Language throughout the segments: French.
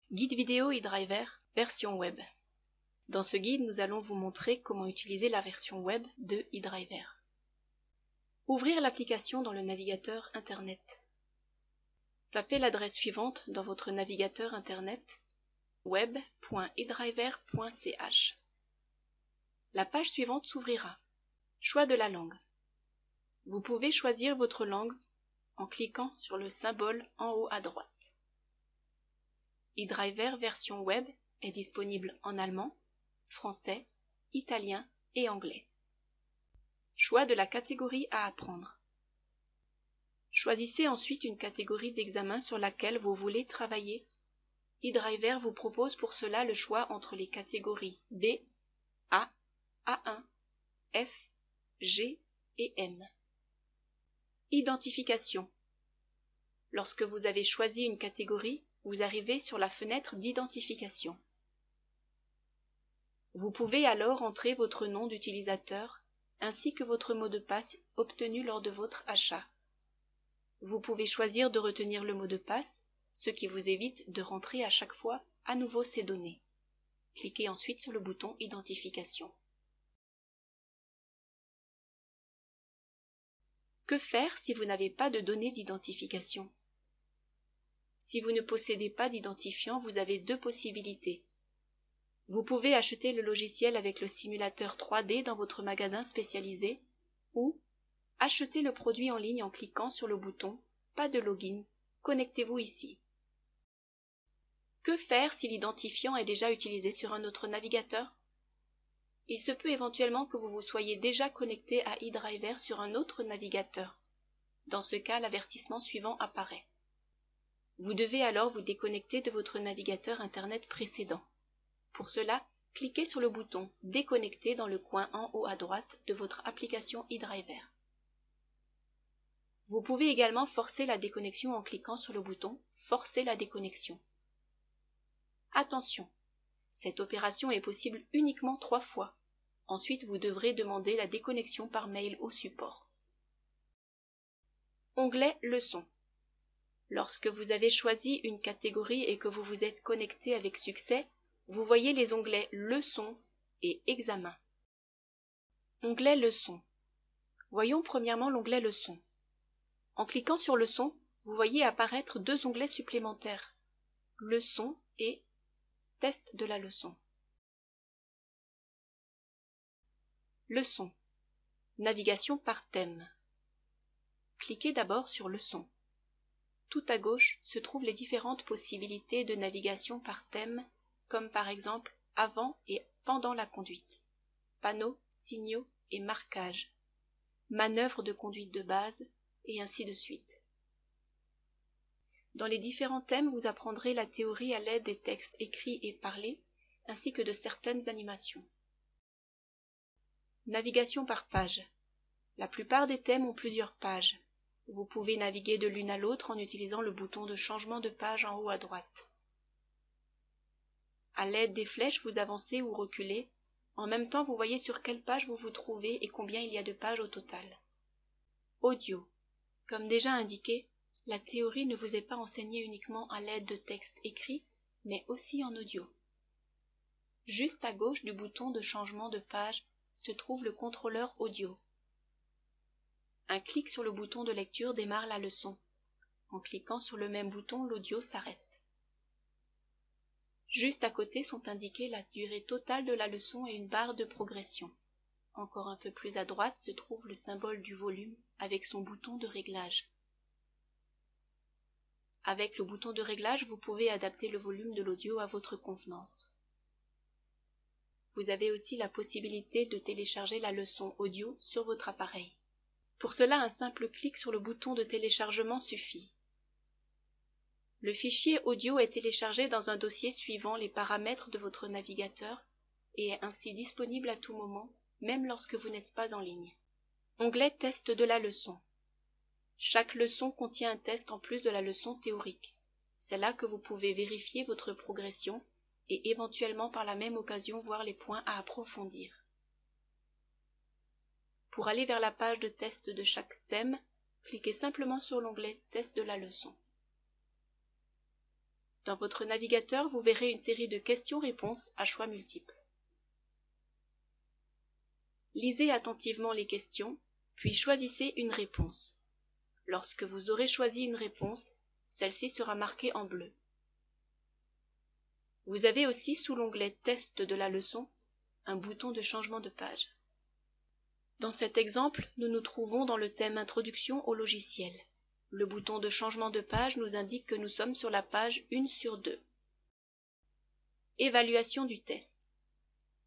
Guide vidéo eDriver, version web. Dans ce guide, nous allons vous montrer comment utiliser la version web de eDriver. Ouvrir l'application dans le navigateur Internet. Tapez l'adresse suivante dans votre navigateur Internet web.edriver.ch. La page suivante s'ouvrira. Choix de la langue. Vous pouvez choisir votre langue en cliquant sur le symbole en haut à droite. eDriver version web est disponible en allemand, français, italien et anglais. Choix de la catégorie à apprendre. Choisissez ensuite une catégorie d'examen sur laquelle vous voulez travailler. eDriver vous propose pour cela le choix entre les catégories B, A, A1, F, G et M. Identification. Lorsque vous avez choisi une catégorie, vous arrivez sur la fenêtre d'identification. Vous pouvez alors entrer votre nom d'utilisateur ainsi que votre mot de passe obtenu lors de votre achat. Vous pouvez choisir de retenir le mot de passe, ce qui vous évite de rentrer à chaque fois à nouveau ces données. Cliquez ensuite sur le bouton Identification. Que faire si vous n'avez pas de données d'identification? Si vous ne possédez pas d'identifiant, vous avez deux possibilités. Vous pouvez acheter le logiciel avec le simulateur 3D dans votre magasin spécialisé ou acheter le produit en ligne en cliquant sur le bouton « Pas de login », connectez-vous ici. Que faire si l'identifiant est déjà utilisé sur un autre navigateur? Il se peut éventuellement que vous vous soyez déjà connecté à eDriver sur un autre navigateur. Dans ce cas, l'avertissement suivant apparaît. Vous devez alors vous déconnecter de votre navigateur Internet précédent. Pour cela, cliquez sur le bouton « Déconnecter » dans le coin en haut à droite de votre application eDriver. Vous pouvez également forcer la déconnexion en cliquant sur le bouton « Forcer la déconnexion ». Attention, cette opération est possible uniquement 3 fois. Ensuite, vous devrez demander la déconnexion par mail au support. Onglet Leçons. Lorsque vous avez choisi une catégorie et que vous vous êtes connecté avec succès, vous voyez les onglets Leçons et Examen. Onglet Leçons. Voyons premièrement l'onglet Leçons. En cliquant sur Leçons, vous voyez apparaître deux onglets supplémentaires, Leçons et Test de la leçon. Leçons. Navigation par thème. Cliquez d'abord sur Leçons. Tout à gauche se trouvent les différentes possibilités de navigation par thème, comme par exemple avant et pendant la conduite, panneaux, signaux et marquages, manœuvres de conduite de base, et ainsi de suite. Dans les différents thèmes, vous apprendrez la théorie à l'aide des textes écrits et parlés, ainsi que de certaines animations. Navigation par page. La plupart des thèmes ont plusieurs pages. Vous pouvez naviguer de l'une à l'autre en utilisant le bouton de changement de page en haut à droite. À l'aide des flèches, vous avancez ou reculez. En même temps, vous voyez sur quelle page vous vous trouvez et combien il y a de pages au total. Audio. Comme déjà indiqué, la théorie ne vous est pas enseignée uniquement à l'aide de textes écrits, mais aussi en audio. Juste à gauche du bouton de changement de page se trouve le contrôleur audio. Un clic sur le bouton de lecture démarre la leçon. En cliquant sur le même bouton, l'audio s'arrête. Juste à côté sont indiquées la durée totale de la leçon et une barre de progression. Encore un peu plus à droite se trouve le symbole du volume avec son bouton de réglage. Avec le bouton de réglage, vous pouvez adapter le volume de l'audio à votre convenance. Vous avez aussi la possibilité de télécharger la leçon audio sur votre appareil. Pour cela, un simple clic sur le bouton de téléchargement suffit. Le fichier audio est téléchargé dans un dossier suivant les paramètres de votre navigateur et est ainsi disponible à tout moment, même lorsque vous n'êtes pas en ligne. Onglet Test de la leçon. Chaque leçon contient un test en plus de la leçon théorique. C'est là que vous pouvez vérifier votre progression et éventuellement par la même occasion voir les points à approfondir. Pour aller vers la page de test de chaque thème, cliquez simplement sur l'onglet Test de la leçon. Dans votre navigateur, vous verrez une série de questions-réponses à choix multiples. Lisez attentivement les questions, puis choisissez une réponse. Lorsque vous aurez choisi une réponse, celle-ci sera marquée en bleu. Vous avez aussi sous l'onglet Test de la leçon un bouton de changement de page. Dans cet exemple, nous nous trouvons dans le thème Introduction au logiciel. Le bouton de changement de page nous indique que nous sommes sur la page 1 sur 2. Évaluation du test.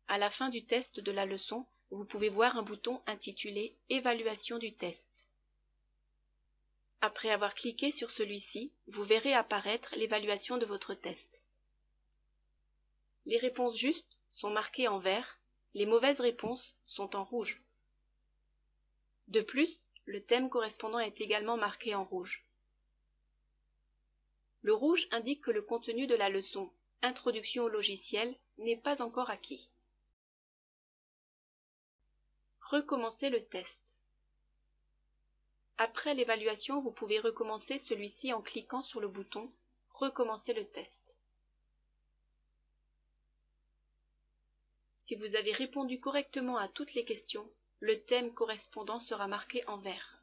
À la fin du test de la leçon, vous pouvez voir un bouton intitulé Évaluation du test. Après avoir cliqué sur celui-ci, vous verrez apparaître l'évaluation de votre test. Les réponses justes sont marquées en vert, les mauvaises réponses sont en rouge. De plus, le thème correspondant est également marqué en rouge. Le rouge indique que le contenu de la leçon Introduction au logiciel n'est pas encore acquis. Recommencez le test. Après l'évaluation, vous pouvez recommencer celui-ci en cliquant sur le bouton « Recommencer le test ». Si vous avez répondu correctement à toutes les questions, le thème correspondant sera marqué en vert.